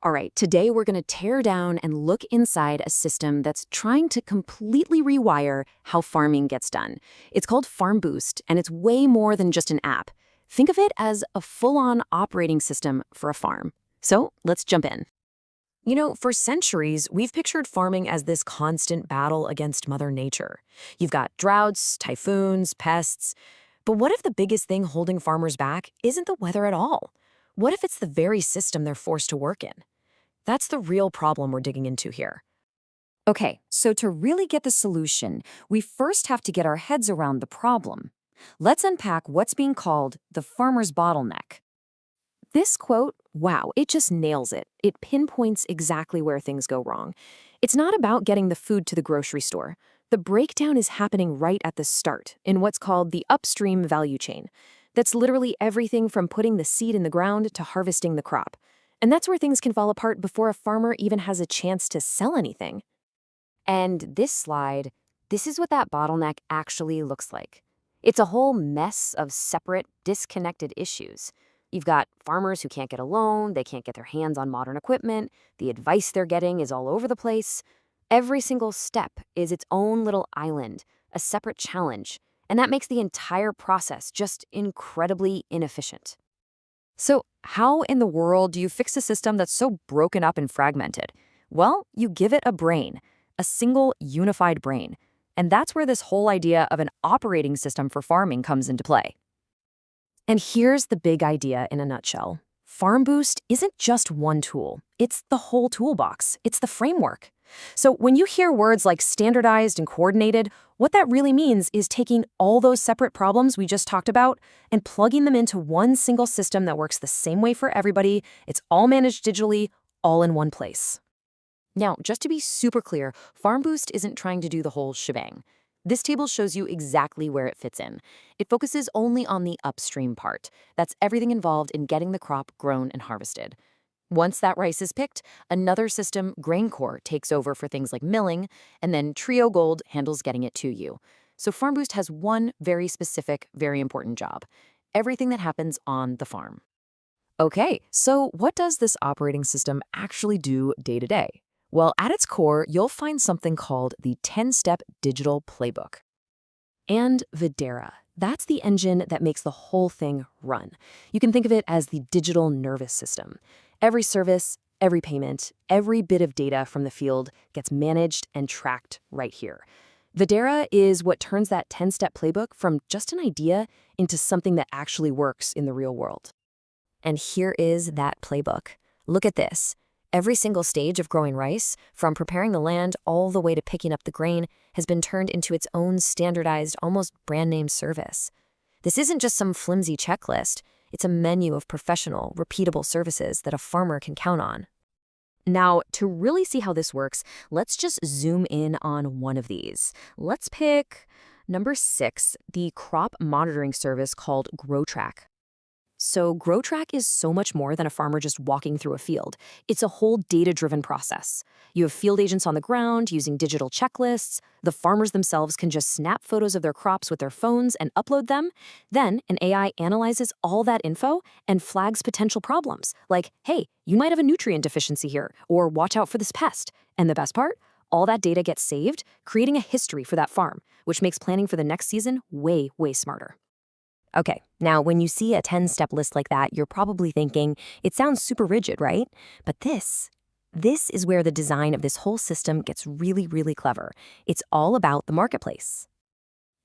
All right, today we're going to tear down and look inside a system that's trying to completely rewire how farming gets done. It's called Farm Boost, and it's way more than just an app. Think of it as a full-on operating system for a farm. So let's jump in. For centuries, we've pictured farming as this constant battle against Mother Nature. You've got droughts, typhoons, pests. But what if the biggest thing holding farmers back isn't the weather at all? What if it's the very system they're forced to work in? That's the real problem we're digging into here. Okay, so to really get the solution, we first have to get our heads around the problem. Let's unpack what's being called the farmer's bottleneck. This quote, wow, it just nails it. It pinpoints exactly where things go wrong. It's not about getting the food to the grocery store. The breakdown is happening right at the start, in what's called the upstream value chain. That's literally everything from putting the seed in the ground to harvesting the crop. And that's where things can fall apart before a farmer even has a chance to sell anything. And this is what that bottleneck actually looks like. It's a whole mess of separate, disconnected issues. You've got farmers who can't get a loan, they can't get their hands on modern equipment, the advice they're getting is all over the place. Every single step is its own little island, a separate challenge, and that makes the entire process just incredibly inefficient. So, how in the world do you fix a system that's so broken up and fragmented? Well, you give it a brain, a single unified brain. And that's where this whole idea of an operating system for farming comes into play. And here's the big idea in a nutshell. Farm Boost isn't just one tool. It's the whole toolbox. It's the framework. So when you hear words like standardized and coordinated, what that really means is taking all those separate problems we just talked about and plugging them into one single system that works the same way for everybody. It's all managed digitally, all in one place. Now, just to be super clear, Farm Boost isn't trying to do the whole shebang. This table shows you exactly where it fits in. It focuses only on the upstream part. That's everything involved in getting the crop grown and harvested. Once that rice is picked, another system, GrainCore, takes over for things like milling, and then Trio Gold handles getting it to you. So Farm Boost has one very specific, very important job: everything that happens on the farm. Okay, so what does this operating system actually do day to day? Well, at its core, you'll find something called the 10-step digital playbook. And Videra. That's the engine that makes the whole thing run. You can think of it as the digital nervous system. Every service, every payment, every bit of data from the field gets managed and tracked right here. Videra is what turns that 10-step playbook from just an idea into something that actually works in the real world. And here is that playbook. Look at this. Every single stage of growing rice, from preparing the land all the way to picking up the grain, has been turned into its own standardized, almost brand-name service. This isn't just some flimsy checklist. It's a menu of professional, repeatable services that a farmer can count on. Now, to really see how this works, let's just zoom in on one of these. Let's pick number 6, the crop monitoring service called GrowTrack. So GrowTrack is so much more than a farmer just walking through a field. It's a whole data-driven process. You have field agents on the ground using digital checklists. The farmers themselves can just snap photos of their crops with their phones and upload them. Then an AI analyzes all that info and flags potential problems, like, hey, you might have a nutrient deficiency here, or watch out for this pest. And the best part? All that data gets saved, creating a history for that farm, which makes planning for the next season way, way smarter. Okay, now when you see a 10-step list like that, you're probably thinking, it sounds super rigid, right? But this is where the design of this whole system gets really, really clever. It's all about the marketplace.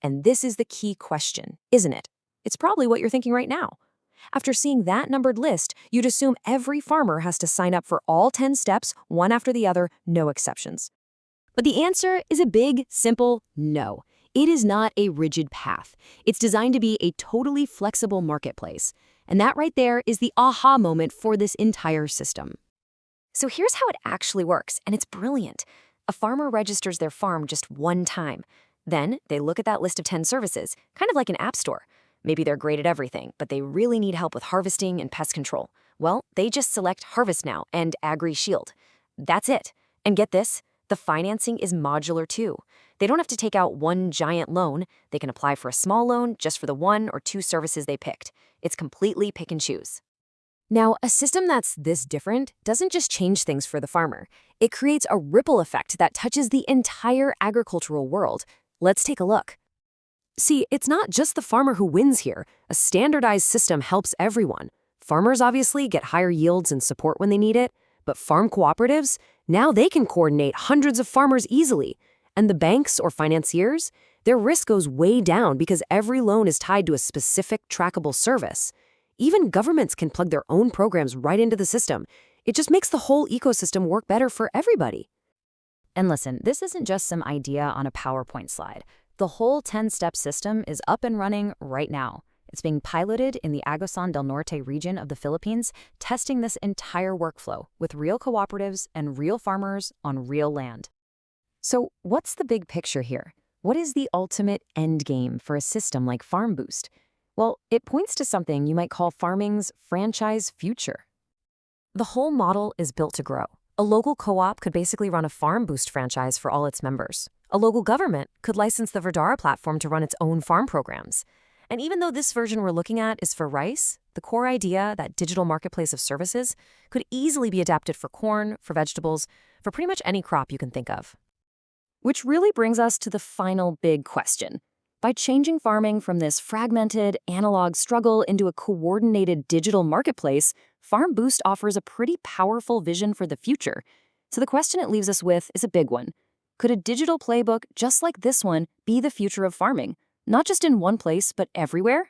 And this is the key question, isn't it? It's probably what you're thinking right now. After seeing that numbered list, you'd assume every farmer has to sign up for all 10 steps, one after the other, no exceptions. But the answer is a big, simple no. It is not a rigid path. It's designed to be a totally flexible marketplace. And that right there is the aha moment for this entire system. So here's how it actually works, and it's brilliant. A farmer registers their farm just one time. Then they look at that list of 10 services, kind of like an app store. Maybe they're great at everything, but they really need help with harvesting and pest control. Well, they just select Harvest Now and AgriShield. That's it. And get this, the financing is modular too. They don't have to take out one giant loan. They can apply for a small loan just for the 1 or 2 services they picked. It's completely pick and choose. Now, a system that's this different doesn't just change things for the farmer. It creates a ripple effect that touches the entire agricultural world. Let's take a look. See, it's not just the farmer who wins here. A standardized system helps everyone. Farmers obviously get higher yields and support when they need it, but farm cooperatives, now they can coordinate hundreds of farmers easily. And the banks or financiers, their risk goes way down because every loan is tied to a specific trackable service. Even governments can plug their own programs right into the system. It just makes the whole ecosystem work better for everybody. And listen, this isn't just some idea on a PowerPoint slide. The whole 10-step system is up and running right now. It's being piloted in the Agusan del Norte region of the Philippines, testing this entire workflow with real cooperatives and real farmers on real land. So what's the big picture here? What is the ultimate end game for a system like Farm Boost? Well, it points to something you might call farming's franchise future. The whole model is built to grow. A local co-op could basically run a Farm Boost franchise for all its members. A local government could license the Verdara platform to run its own farm programs. And even though this version we're looking at is for rice, the core idea, that digital marketplace of services, could easily be adapted for corn, for vegetables, for pretty much any crop you can think of. Which really brings us to the final big question. By changing farming from this fragmented, analog struggle into a coordinated digital marketplace, Farm Boost offers a pretty powerful vision for the future. So the question it leaves us with is a big one. Could a digital playbook just like this one be the future of farming? Not just in one place, but everywhere?